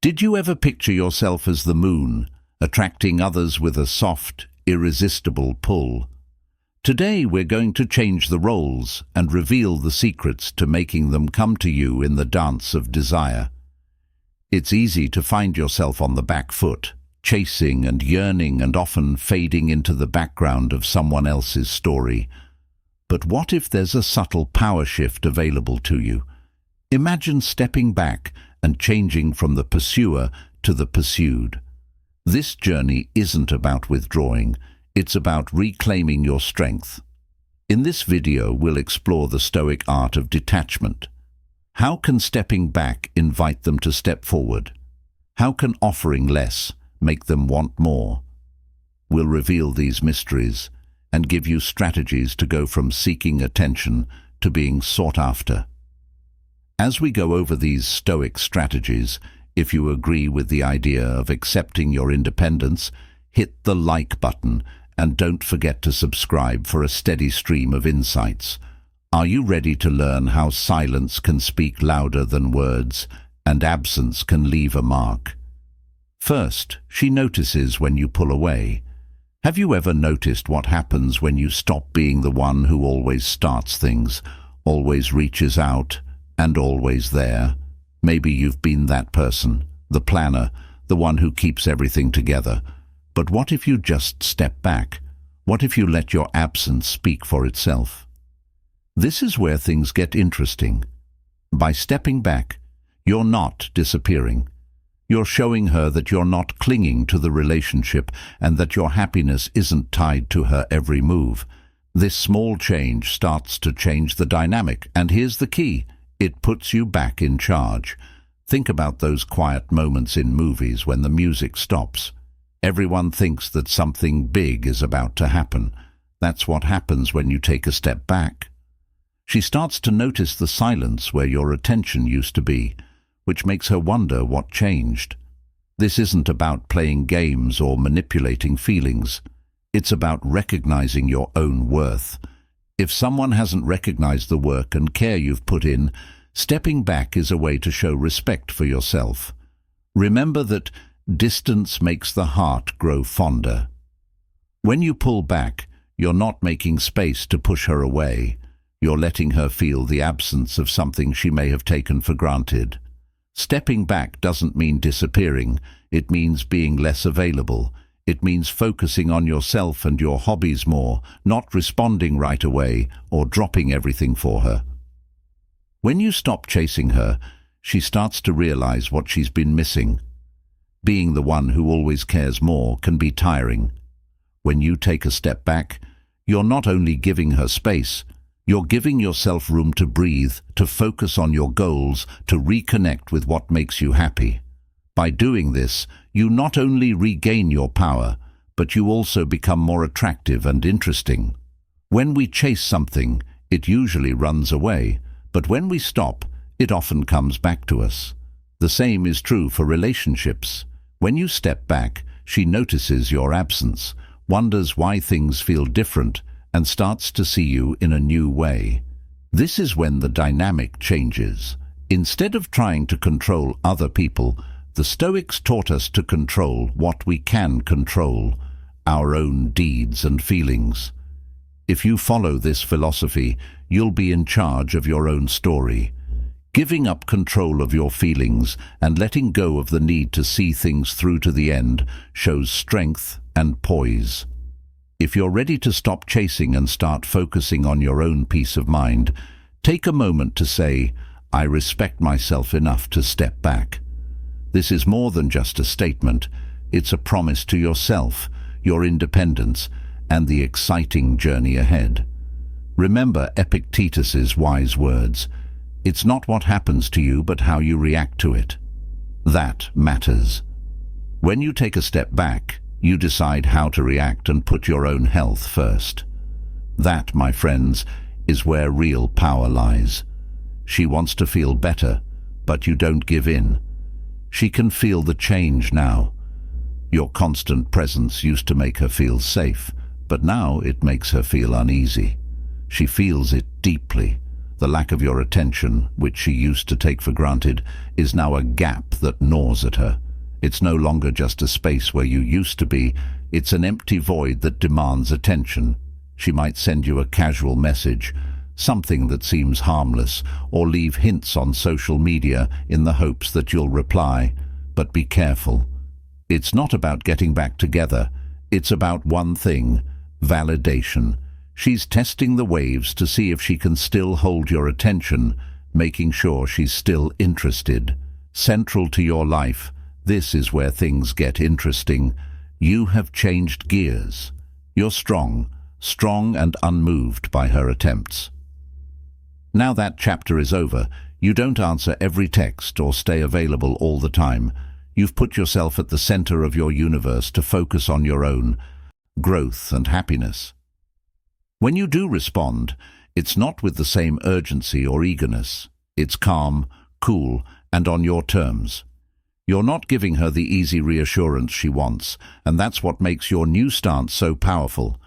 Did you ever picture yourself as the moon, attracting others with a soft, irresistible pull? Today we're going to change the roles and reveal the secrets to making them come to you in the dance of desire. It's easy to find yourself on the back foot, chasing and yearning and often fading into the background of someone else's story. But what if there's a subtle power shift available to you? Imagine stepping back and changing from the pursuer to the pursued. This journey isn't about withdrawing, it's about reclaiming your strength. In this video, we'll explore the Stoic art of detachment. How can stepping back invite them to step forward? How can offering less make them want more? We'll reveal these mysteries and give you strategies to go from seeking attention to being sought after. As we go over these Stoic strategies, if you agree with the idea of accepting your independence, hit the like button and don't forget to subscribe for a steady stream of insights. Are you ready to learn how silence can speak louder than words and absence can leave a mark? First, she notices when you pull away. Have you ever noticed what happens when you stop being the one who always starts things, always reaches out, and always there? Maybe you've been that person, the planner, the one who keeps everything together. But what if you just step back? What if you let your absence speak for itself? This is where things get interesting. By stepping back, you're not disappearing. You're showing her that you're not clinging to the relationship and that your happiness isn't tied to her every move. This small change starts to change the dynamic, and here's the key. It puts you back in charge. Think about those quiet moments in movies when the music stops. Everyone thinks that something big is about to happen. That's what happens when you take a step back. She starts to notice the silence where your attention used to be, which makes her wonder what changed. This isn't about playing games or manipulating feelings. It's about recognizing your own worth. If someone hasn't recognized the work and care you've put in, stepping back is a way to show respect for yourself. Remember that distance makes the heart grow fonder. When you pull back, you're not making space to push her away. You're letting her feel the absence of something she may have taken for granted. Stepping back doesn't mean disappearing. It means being less available. It means focusing on yourself and your hobbies more, not responding right away or dropping everything for her. When you stop chasing her, she starts to realize what she's been missing. Being the one who always cares more can be tiring. When you take a step back, you're not only giving her space, you're giving yourself room to breathe, to focus on your goals, to reconnect with what makes you happy. By doing this, you not only regain your power, but you also become more attractive and interesting. When we chase something, it usually runs away, but when we stop, it often comes back to us. The same is true for relationships. When you step back, she notices your absence, wonders why things feel different, and starts to see you in a new way. This is when the dynamic changes. Instead of trying to control other people, the Stoics taught us to control what we can control, our own deeds and feelings. If you follow this philosophy, you'll be in charge of your own story. Giving up control of your feelings and letting go of the need to see things through to the end shows strength and poise. If you're ready to stop chasing and start focusing on your own peace of mind, take a moment to say, "I respect myself enough to step back." This is more than just a statement. It's a promise to yourself, your independence, and the exciting journey ahead. Remember Epictetus's wise words. It's not what happens to you, but how you react to it. That matters. When you take a step back, you decide how to react and put your own health first. That, my friends, is where real power lies. She wants to feel better, but you don't give in. She can feel the change now. Your constant presence used to make her feel safe, but now it makes her feel uneasy. She feels it deeply. The lack of your attention, which she used to take for granted, is now a gap that gnaws at her. It's no longer just a space where you used to be, it's an empty void that demands attention. She might send you a casual message, something that seems harmless, or leave hints on social media in the hopes that you'll reply. But be careful. It's not about getting back together. It's about one thing: validation. She's testing the waves to see if she can still hold your attention, making sure she's still interested. Central to your life, this is where things get interesting. You have changed gears. You're strong and unmoved by her attempts. Now that chapter is over, you don't answer every text or stay available all the time. You've put yourself at the center of your universe to focus on your own growth and happiness. When you do respond, it's not with the same urgency or eagerness. It's calm, cool, and on your terms. You're not giving her the easy reassurance she wants, and that's what makes your new stance so powerful.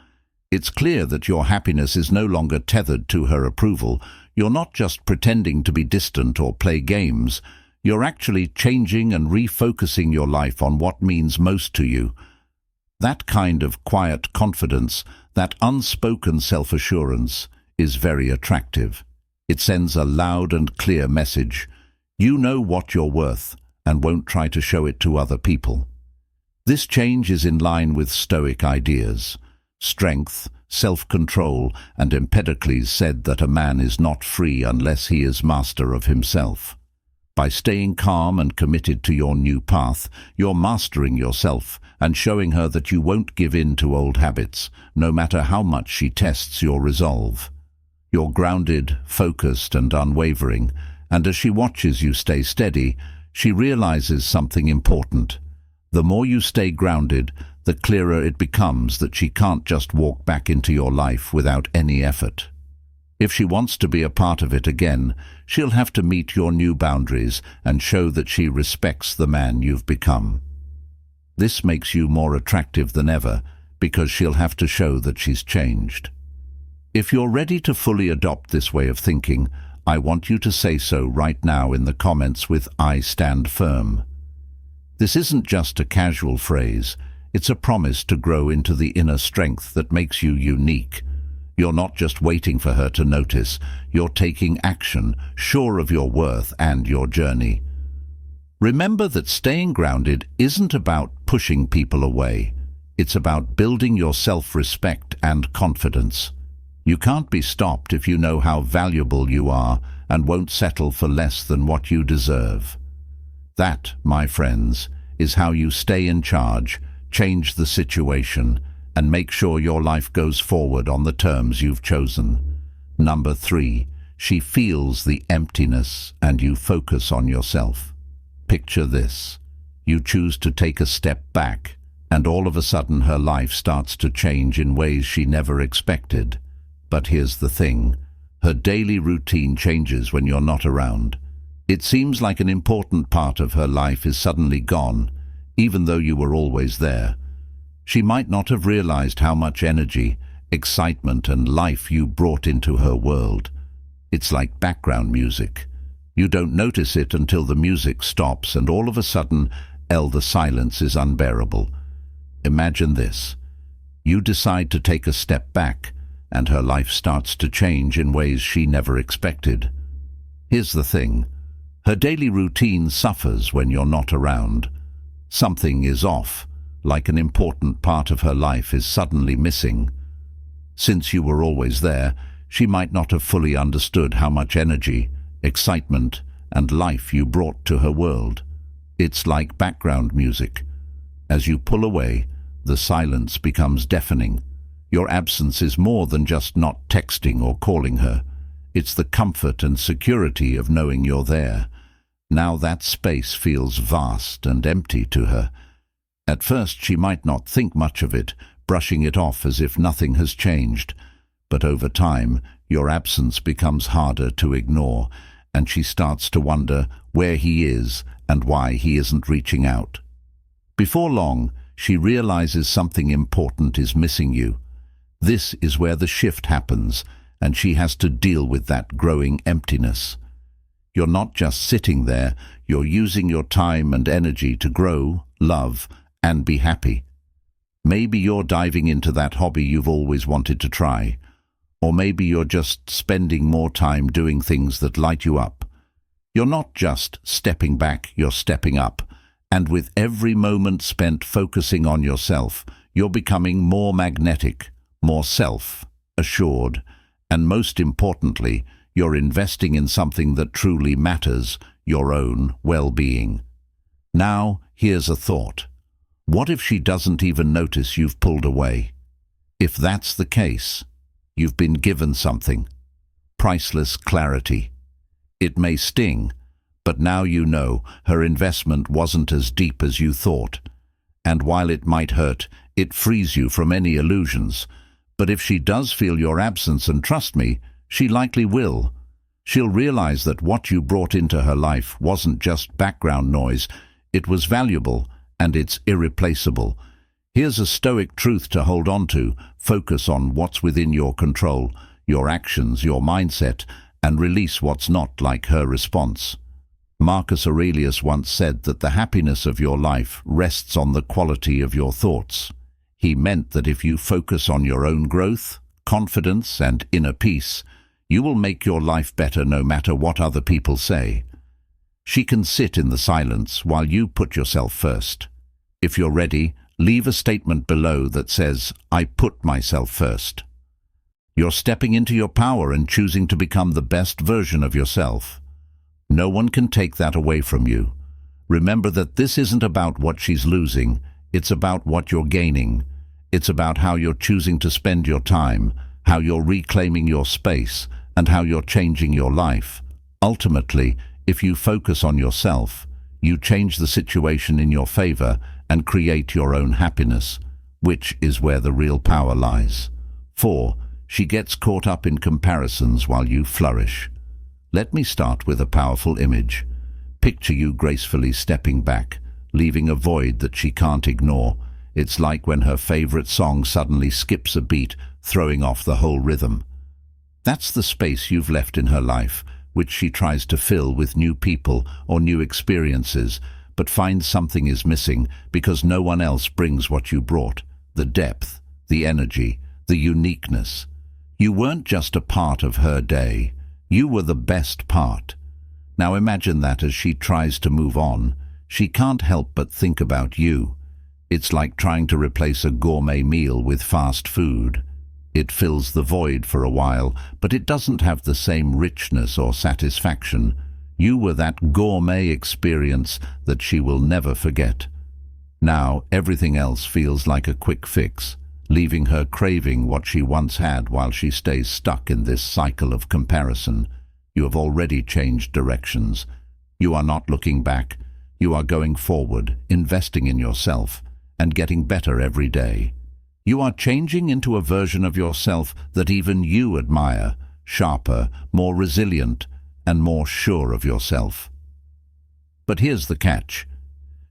It's clear that your happiness is no longer tethered to her approval. You're not just pretending to be distant or play games. You're actually changing and refocusing your life on what means most to you. That kind of quiet confidence, that unspoken self-assurance, is very attractive. It sends a loud and clear message. You know what you're worth and won't try to show it to other people. This change is in line with Stoic ideas. Strength, self-control, and Empedocles said that a man is not free unless he is master of himself. By staying calm and committed to your new path, you're mastering yourself and showing her that you won't give in to old habits, no matter how much she tests your resolve. You're grounded, focused, and unwavering, and as she watches you stay steady, she realizes something important. The more you stay grounded, the clearer it becomes that she can't just walk back into your life without any effort. If she wants to be a part of it again, she'll have to meet your new boundaries and show that she respects the man you've become. This makes you more attractive than ever, because she'll have to show that she's changed. If you're ready to fully adopt this way of thinking, I want you to say so right now in the comments with "I stand firm." This isn't just a casual phrase. It's a promise to grow into the inner strength that makes you unique. You're not just waiting for her to notice. You're taking action, sure of your worth and your journey. Remember that staying grounded isn't about pushing people away. It's about building your self-respect and confidence. You can't be stopped if you know how valuable you are and won't settle for less than what you deserve. That, my friends, is how you stay in charge, change the situation, and make sure your life goes forward on the terms you've chosen. Number 3, she feels the emptiness and you focus on yourself. Picture this. You choose to take a step back, and all of a sudden her life starts to change in ways she never expected. But here's the thing. Her daily routine changes when you're not around. It seems like an important part of her life is suddenly gone, even though you were always there. She might not have realized how much energy, excitement, and life you brought into her world. It's like background music. You don't notice it until the music stops, and all of a sudden, the silence is unbearable. Imagine this. You decide to take a step back, and her life starts to change in ways she never expected. Here's the thing. Her daily routine suffers when you're not around. Something is off, like an important part of her life is suddenly missing. Since you were always there, she might not have fully understood how much energy, excitement, and life you brought to her world. It's like background music. As you pull away, the silence becomes deafening. Your absence is more than just not texting or calling her. It's the comfort and security of knowing you're there. Now that space feels vast and empty to her. At first she might not think much of it, brushing it off as if nothing has changed. But over time, your absence becomes harder to ignore, and she starts to wonder where he is and why he isn't reaching out. Before long, she realizes something important is missing you. This is where the shift happens, and she has to deal with that growing emptiness. You're not just sitting there, you're using your time and energy to grow, love, and be happy. Maybe you're diving into that hobby you've always wanted to try, or maybe you're just spending more time doing things that light you up. You're not just stepping back, you're stepping up, and with every moment spent focusing on yourself, you're becoming more magnetic, more self-assured, and most importantly, you're investing in something that truly matters, your own well-being. Now, here's a thought. What if she doesn't even notice you've pulled away? If that's the case, you've been given something. Priceless clarity. It may sting, but now you know her investment wasn't as deep as you thought. And while it might hurt, it frees you from any illusions. But if she does feel your absence, and trust me, she likely will, she'll realize that what you brought into her life wasn't just background noise, it was valuable and it's irreplaceable. Here's a Stoic truth to hold on to. Focus on what's within your control, your actions, your mindset, and release what's not, like her response. Marcus Aurelius once said that the happiness of your life rests on the quality of your thoughts. He meant that if you focus on your own growth, confidence, and inner peace, you will make your life better no matter what other people say. She can sit in the silence while you put yourself first. If you're ready, leave a statement below that says, "I put myself first." You're stepping into your power and choosing to become the best version of yourself. No one can take that away from you. Remember that this isn't about what she's losing, it's about what you're gaining. It's about how you're choosing to spend your time, how you're reclaiming your space, and how you're changing your life. Ultimately, if you focus on yourself, you change the situation in your favor and create your own happiness, which is where the real power lies. 4. She gets caught up in comparisons while you flourish. Let me start with a powerful image. Picture you gracefully stepping back, leaving a void that she can't ignore. It's like when her favorite song suddenly skips a beat, throwing off the whole rhythm. That's the space you've left in her life, which she tries to fill with new people or new experiences, but finds something is missing because no one else brings what you brought: the depth, the energy, the uniqueness. You weren't just a part of her day, you were the best part. Now imagine that as she tries to move on, she can't help but think about you. It's like trying to replace a gourmet meal with fast food. It fills the void for a while, but it doesn't have the same richness or satisfaction. You were that gourmet experience that she will never forget. Now everything else feels like a quick fix, leaving her craving what she once had while she stays stuck in this cycle of comparison. You have already changed directions. You are not looking back. You are going forward, investing in yourself, and getting better every day. You are changing into a version of yourself that even you admire, sharper, more resilient, and more sure of yourself. But here's the catch.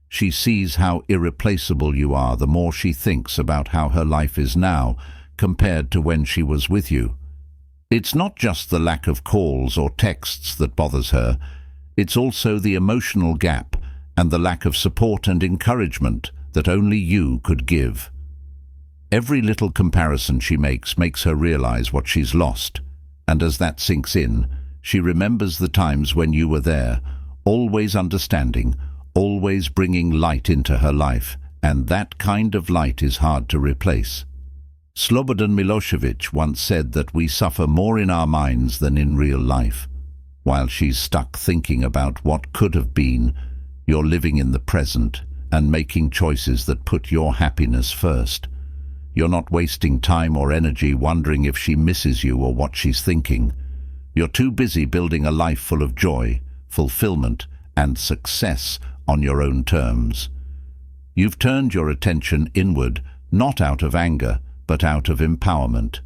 She sees how irreplaceable you are the more she thinks about how her life is now compared to when she was with you. It's not just the lack of calls or texts that bothers her, it's also the emotional gap and the lack of support and encouragement that only you could give. Every little comparison she makes her realize what she's lost, and as that sinks in, she remembers the times when you were there, always understanding, always bringing light into her life, and that kind of light is hard to replace. Slobodan Milosevic once said that we suffer more in our minds than in real life. While she's stuck thinking about what could have been, you're living in the present and making choices that put your happiness first. You're not wasting time or energy wondering if she misses you or what she's thinking. You're too busy building a life full of joy, fulfillment, and success on your own terms. You've turned your attention inward, not out of anger, but out of empowerment.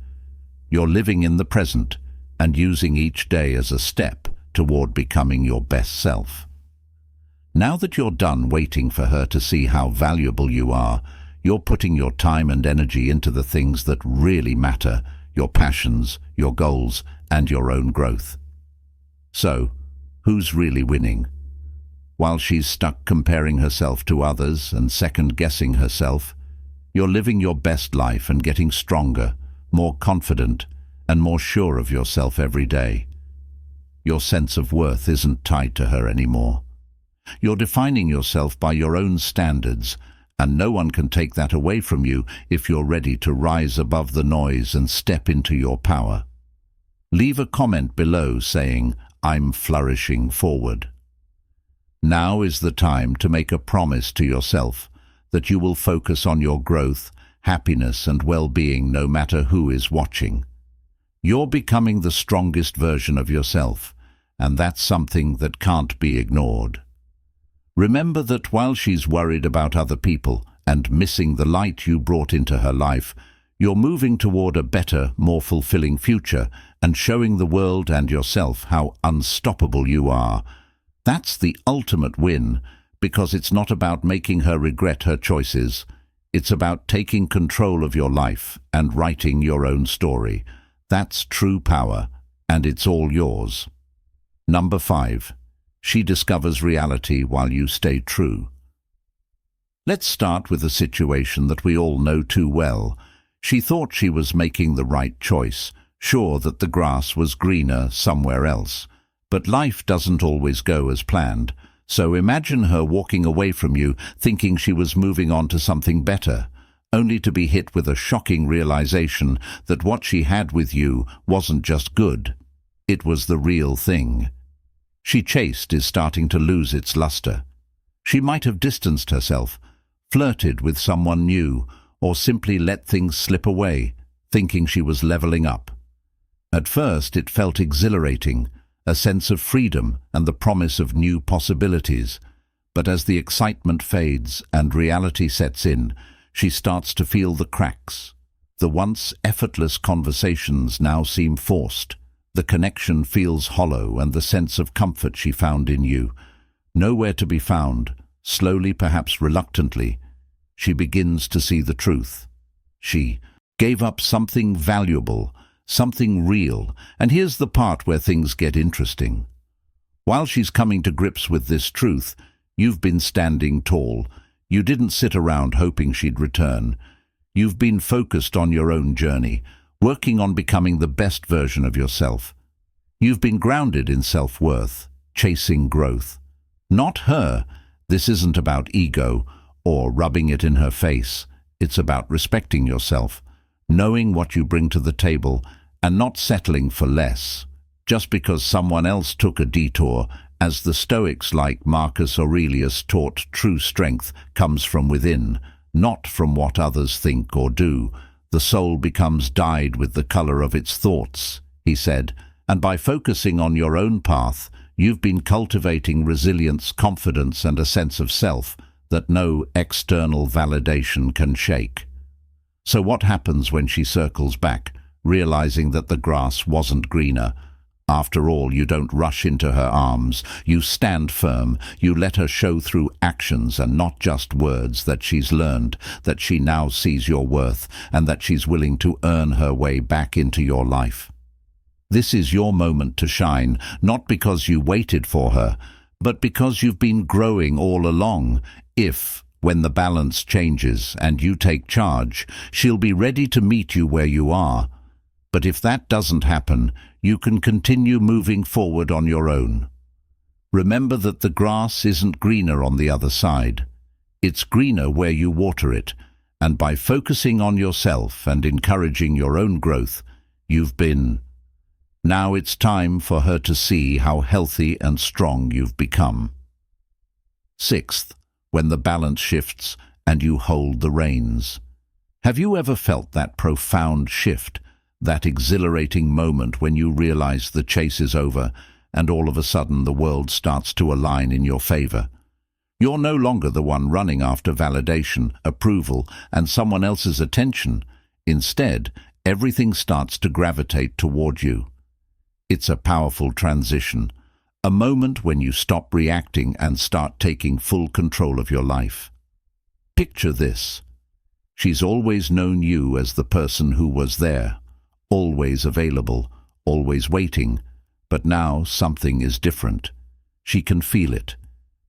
You're living in the present and using each day as a step toward becoming your best self. Now that you're done waiting for her to see how valuable you are, you're putting your time and energy into the things that really matter: your passions, your goals, and your own growth. So, who's really winning? While she's stuck comparing herself to others and second-guessing herself, you're living your best life and getting stronger, more confident, and more sure of yourself every day. Your sense of worth isn't tied to her anymore. You're defining yourself by your own standards, and no one can take that away from you if you're ready to rise above the noise and step into your power. Leave a comment below saying, "I'm flourishing forward." Now is the time to make a promise to yourself that you will focus on your growth, happiness, and well-being no matter who is watching. You're becoming the strongest version of yourself, and that's something that can't be ignored. Remember that while she's worried about other people and missing the light you brought into her life, you're moving toward a better, more fulfilling future and showing the world and yourself how unstoppable you are. That's the ultimate win, because it's not about making her regret her choices. It's about taking control of your life and writing your own story. That's true power, and it's all yours. Number 5. She discovers reality while you stay true. Let's start with a situation that we all know too well. She thought she was making the right choice, sure that the grass was greener somewhere else. But life doesn't always go as planned, so imagine her walking away from you thinking she was moving on to something better, only to be hit with a shocking realization that what she had with you wasn't just good. It was the real thing. She chased is starting to lose its luster. She might have distanced herself, flirted with someone new, or simply let things slip away, thinking she was leveling up. At first it felt exhilarating, a sense of freedom and the promise of new possibilities. But as the excitement fades and reality sets in, she starts to feel the cracks. The once effortless conversations now seem forced. The connection feels hollow, and the sense of comfort she found in you nowhere to be found. Slowly, perhaps reluctantly, she begins to see the truth. She gave up something valuable, something real, and here's the part where things get interesting. While she's coming to grips with this truth, you've been standing tall. You didn't sit around hoping she'd return. You've been focused on your own journey, working on becoming the best version of yourself. You've been grounded in self-worth, chasing growth. Not her. This isn't about ego or rubbing it in her face. It's about respecting yourself, knowing what you bring to the table, and not settling for less, just because someone else took a detour. As the Stoics like Marcus Aurelius taught, true strength comes from within, not from what others think or do. The soul becomes dyed with the color of its thoughts, he said, and by focusing on your own path, you've been cultivating resilience, confidence, and a sense of self that no external validation can shake. So what happens when she circles back, realizing that the grass wasn't greener? After all, you don't rush into her arms. You stand firm. You let her show through actions and not just words that she's learned, that she now sees your worth, and that she's willing to earn her way back into your life. This is your moment to shine, not because you waited for her, but because you've been growing all along. When the balance changes and you take charge, she'll be ready to meet you where you are. But if that doesn't happen, you can continue moving forward on your own. Remember that the grass isn't greener on the other side. It's greener where you water it, and by focusing on yourself and encouraging your own growth, you've been. Now it's time for her to see how healthy and strong you've become. 6th, when the balance shifts and you hold the reins. Have you ever felt that profound shift? That exhilarating moment when you realize the chase is over and all of a sudden the world starts to align in your favor. You're no longer the one running after validation, approval, and someone else's attention. Instead, everything starts to gravitate toward you. It's a powerful transition, a moment when you stop reacting and start taking full control of your life. Picture this. She's always known you as the person who was there, always available, always waiting, but now something is different. She can feel it.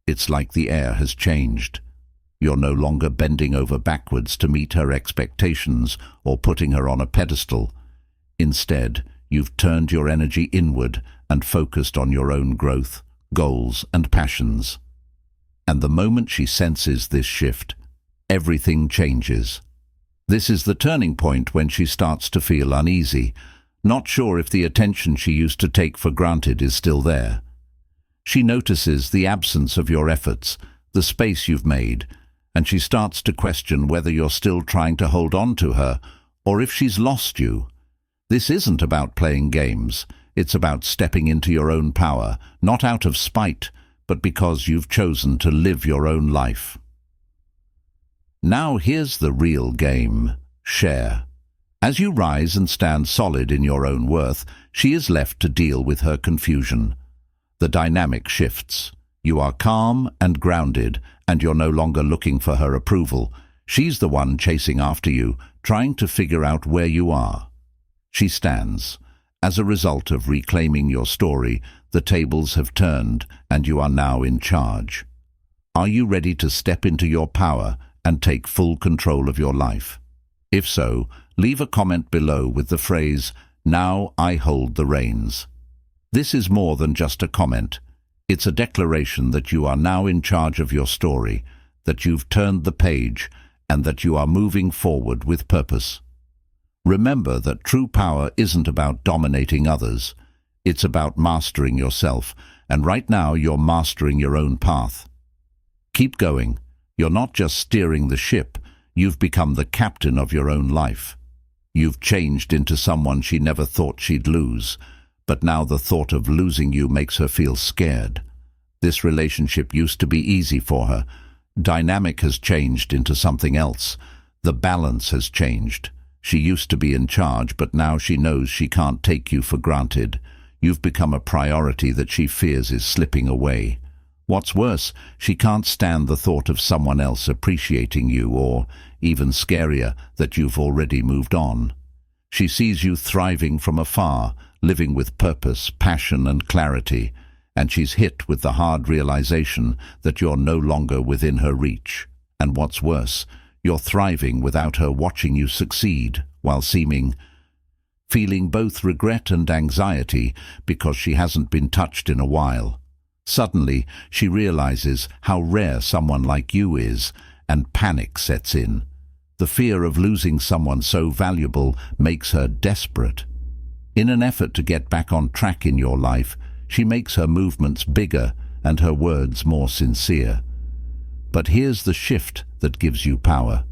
It's like the air has changed. You're no longer bending over backwards to meet her expectations or putting her on a pedestal. Instead, you've turned your energy inward and focused on your own growth, goals, and passions. And the moment she senses this shift, everything changes. This is the turning point when she starts to feel uneasy, not sure if the attention she used to take for granted is still there. She notices the absence of your efforts, the space you've made, and she starts to question whether you're still trying to hold on to her or if she's lost you. This isn't about playing games. It's about stepping into your own power, not out of spite, but because you've chosen to live your own life. Now here's the real game. Share. As you rise and stand solid in your own worth, she is left to deal with her confusion. The dynamic shifts. You are calm and grounded, and you're no longer looking for her approval. She's the one chasing after you, trying to figure out where you are. She stands. As a result of reclaiming your story, the tables have turned, and you are now in charge. Are you ready to step into your power and take full control of your life? If so, leave a comment below with the phrase, "Now I hold the reins." This is more than just a comment. It's a declaration that you are now in charge of your story, that you've turned the page, and that you are moving forward with purpose. Remember that true power isn't about dominating others. It's about mastering yourself, and right now you're mastering your own path. Keep going. You're not just steering the ship, you've become the captain of your own life. You've changed into someone she never thought she'd lose, but now the thought of losing you makes her feel scared. This relationship used to be easy for her. Dynamic has changed into something else. The balance has changed. She used to be in charge, but now she knows she can't take you for granted. You've become a priority that she fears is slipping away. What's worse, she can't stand the thought of someone else appreciating you, or, even scarier, that you've already moved on. She sees you thriving from afar, living with purpose, passion, and clarity, and she's hit with the hard realization that you're no longer within her reach. And what's worse, you're thriving without her watching you succeed, while feeling both regret and anxiety because she hasn't been touched in a while. Suddenly, she realizes how rare someone like you is, and panic sets in. The fear of losing someone so valuable makes her desperate. In an effort to get back on track in your life, she makes her movements bigger and her words more sincere. But here's the shift that gives you power.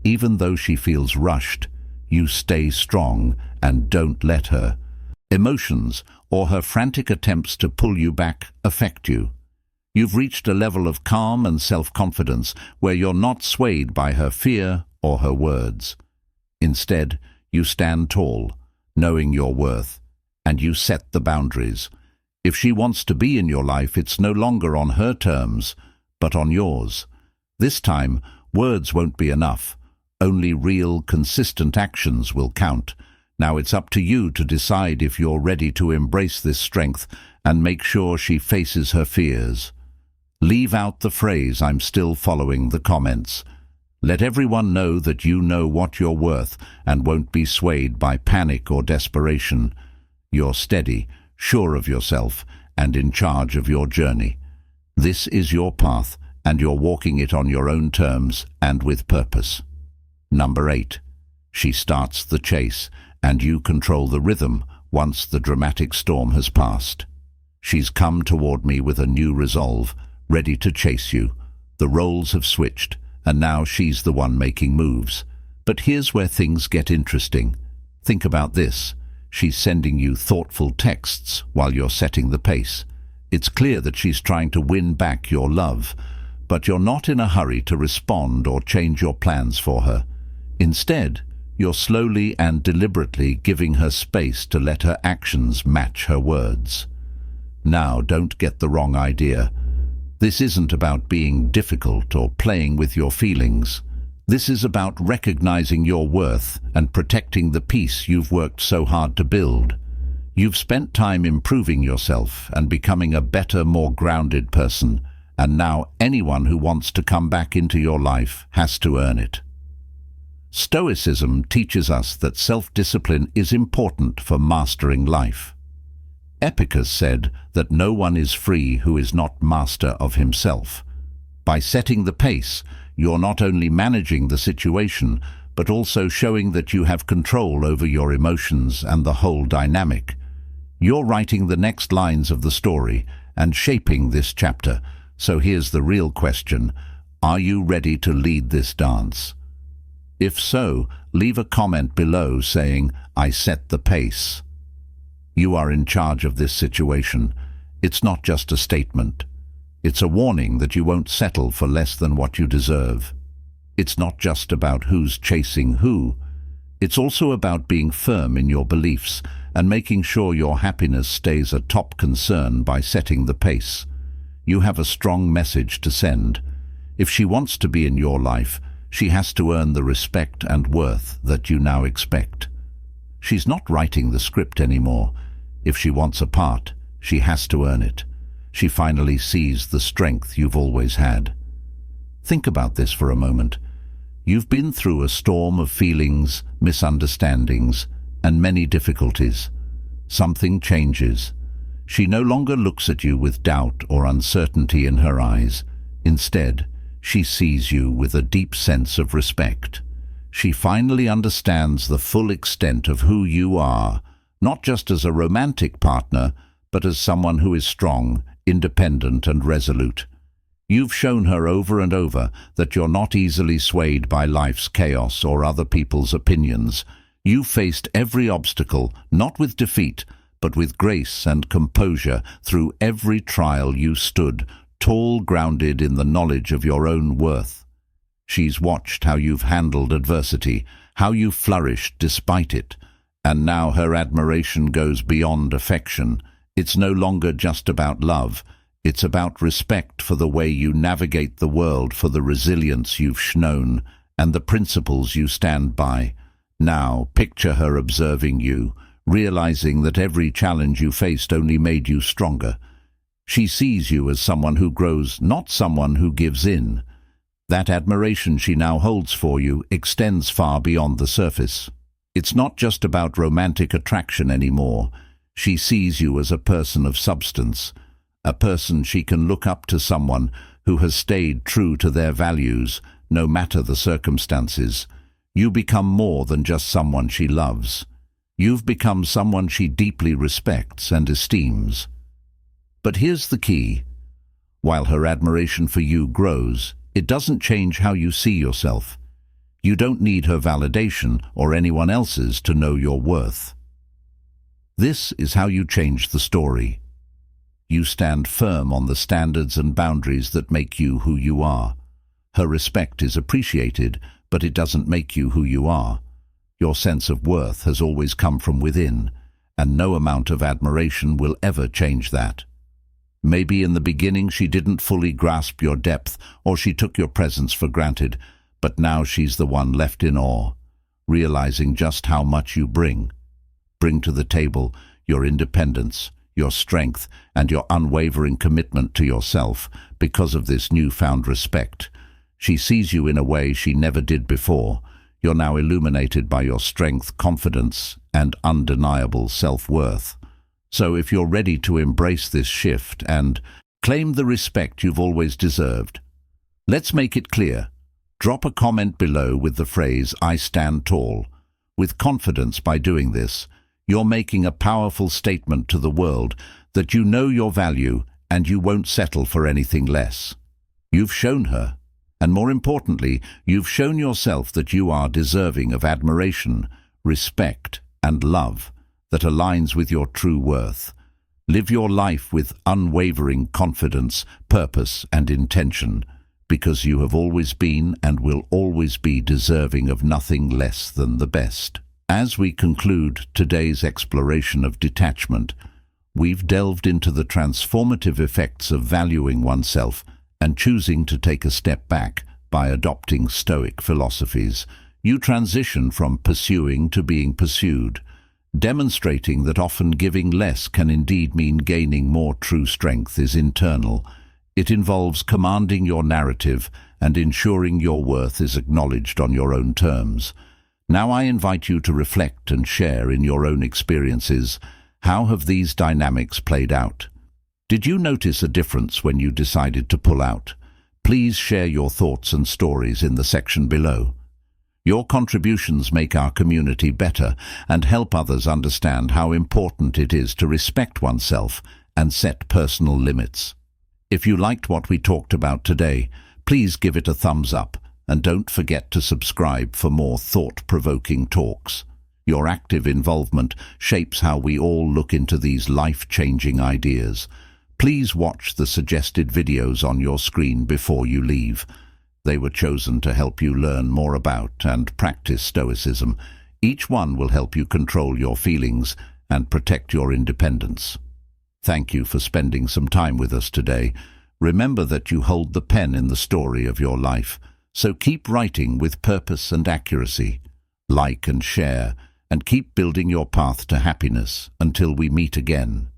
Even though she feels rushed, you stay strong and don't let her emotions or her frantic attempts to pull you back affect you. You've reached a level of calm and self-confidence where you're not swayed by her fear or her words. Instead, you stand tall, knowing your worth, and you set the boundaries. If she wants to be in your life, it's no longer on her terms, but on yours. This time, words won't be enough. Only real, consistent actions will count. Now it's up to you to decide if you're ready to embrace this strength and make sure she faces her fears. Leave out the phrase, "I'm still following the comments." Let everyone know that you know what you're worth and won't be swayed by panic or desperation. You're steady, sure of yourself, and in charge of your journey. This is your path, and you're walking it on your own terms and with purpose. Number 8. She starts the chase, and you control the rhythm once the dramatic storm has passed. She's come toward me with a new resolve, ready to chase you. The roles have switched, and now she's the one making moves. But here's where things get interesting. Think about this. She's sending you thoughtful texts while you're setting the pace. It's clear that she's trying to win back your love, but you're not in a hurry to respond or change your plans for her. Instead, you're slowly and deliberately giving her space to let her actions match her words. Now, don't get the wrong idea. This isn't about being difficult or playing with your feelings. This is about recognizing your worth and protecting the peace you've worked so hard to build. You've spent time improving yourself and becoming a better, more grounded person, and now anyone who wants to come back into your life has to earn it. Stoicism teaches us that self-discipline is important for mastering life. Epicurus said that no one is free who is not master of himself. By setting the pace, you're not only managing the situation, but also showing that you have control over your emotions and the whole dynamic. You're writing the next lines of the story and shaping this chapter. So here's the real question: are you ready to lead this dance? If so, leave a comment below saying, "I set the pace." You are in charge of this situation. It's not just a statement. It's a warning that you won't settle for less than what you deserve. It's not just about who's chasing who. It's also about being firm in your beliefs and making sure your happiness stays a top concern by setting the pace. You have a strong message to send. If she wants to be in your life, she has to earn the respect and worth that you now expect. She's not writing the script anymore. If she wants a part, she has to earn it. She finally sees the strength you've always had. Think about this for a moment. You've been through a storm of feelings, misunderstandings, and many difficulties. Something changes. She no longer looks at you with doubt or uncertainty in her eyes. Instead, she sees you with a deep sense of respect. She finally understands the full extent of who you are, not just as a romantic partner, but as someone who is strong, independent, and resolute. You've shown her over and over that you're not easily swayed by life's chaos or other people's opinions. You faced every obstacle, not with defeat, but with grace and composure. Through every trial you stood, tall, grounded in the knowledge of your own worth. She's watched how you've handled adversity, how you flourished despite it, and now her admiration goes beyond affection. It's no longer just about love. It's about respect for the way you navigate the world, for the resilience you've shown, and the principles you stand by. Now, picture her observing you, realizing that every challenge you faced only made you stronger. She sees you as someone who grows, not someone who gives in. That admiration she now holds for you extends far beyond the surface. It's not just about romantic attraction anymore. She sees you as a person of substance, a person she can look up to, someone who has stayed true to their values, no matter the circumstances. You become more than just someone she loves. You've become someone she deeply respects and esteems. But here's the key. While her admiration for you grows, it doesn't change how you see yourself. You don't need her validation or anyone else's to know your worth. This is how you change the story. You stand firm on the standards and boundaries that make you who you are. Her respect is appreciated, but it doesn't make you who you are. Your sense of worth has always come from within, and no amount of admiration will ever change that. Maybe in the beginning she didn't fully grasp your depth, or she took your presence for granted, but now she's the one left in awe, realizing just how much you bring to the table: your independence, your strength, and your unwavering commitment to yourself. Because of this newfound respect, she sees you in a way she never did before. You're now illuminated by your strength, confidence, and undeniable self-worth. So if you're ready to embrace this shift and claim the respect you've always deserved, let's make it clear. Drop a comment below with the phrase, "I stand tall." With confidence. By doing this, you're making a powerful statement to the world that you know your value and you won't settle for anything less. You've shown her, and more importantly, you've shown yourself that you are deserving of admiration, respect, and love that aligns with your true worth. Live your life with unwavering confidence, purpose, and intention, because you have always been and will always be deserving of nothing less than the best. As we conclude today's exploration of detachment, we've delved into the transformative effects of valuing oneself and choosing to take a step back by adopting Stoic philosophies, you transition from pursuing to being pursued, demonstrating that often giving less can indeed mean gaining more. True strength is internal. It involves commanding your narrative and ensuring your worth is acknowledged on your own terms. Now I invite you to reflect and share in your own experiences. How have these dynamics played out? Did you notice a difference when you decided to pull out? Please share your thoughts and stories in the section below. Your contributions make our community better and help others understand how important it is to respect oneself and set personal limits. If you liked what we talked about today, please give it a thumbs up and don't forget to subscribe for more thought-provoking talks. Your active involvement shapes how we all look into these life-changing ideas. Please watch the suggested videos on your screen before you leave. They were chosen to help you learn more about and practice Stoicism. Each one will help you control your feelings and protect your independence. Thank you for spending some time with us today. Remember that you hold the pen in the story of your life, so keep writing with purpose and accuracy. Like and share, and keep building your path to happiness until we meet again.